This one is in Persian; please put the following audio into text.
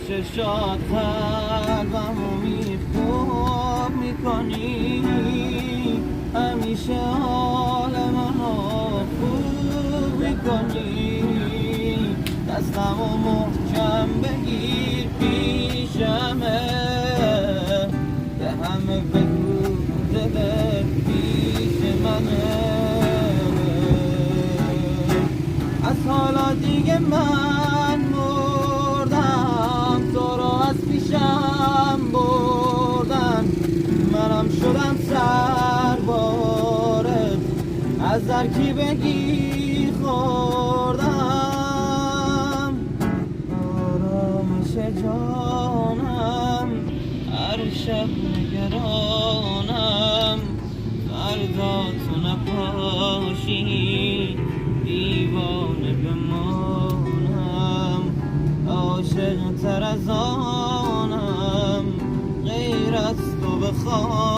چشات قلبمو میخوب میکنی، همیشه حال منو خوب میکنی. دستمو محکم بگیر پیشمه، به همه بگو دلت پیش منه. از حالا دیگه من مردم، تو رو از پیشم بردن، منم شدم سربارت، از در کی بگی خوردم. آرامش جانم هر شب نگرانم، فردا تو نپاشی دیوانه بمانم. عاشق تر از آنم غیر از تو بخوام.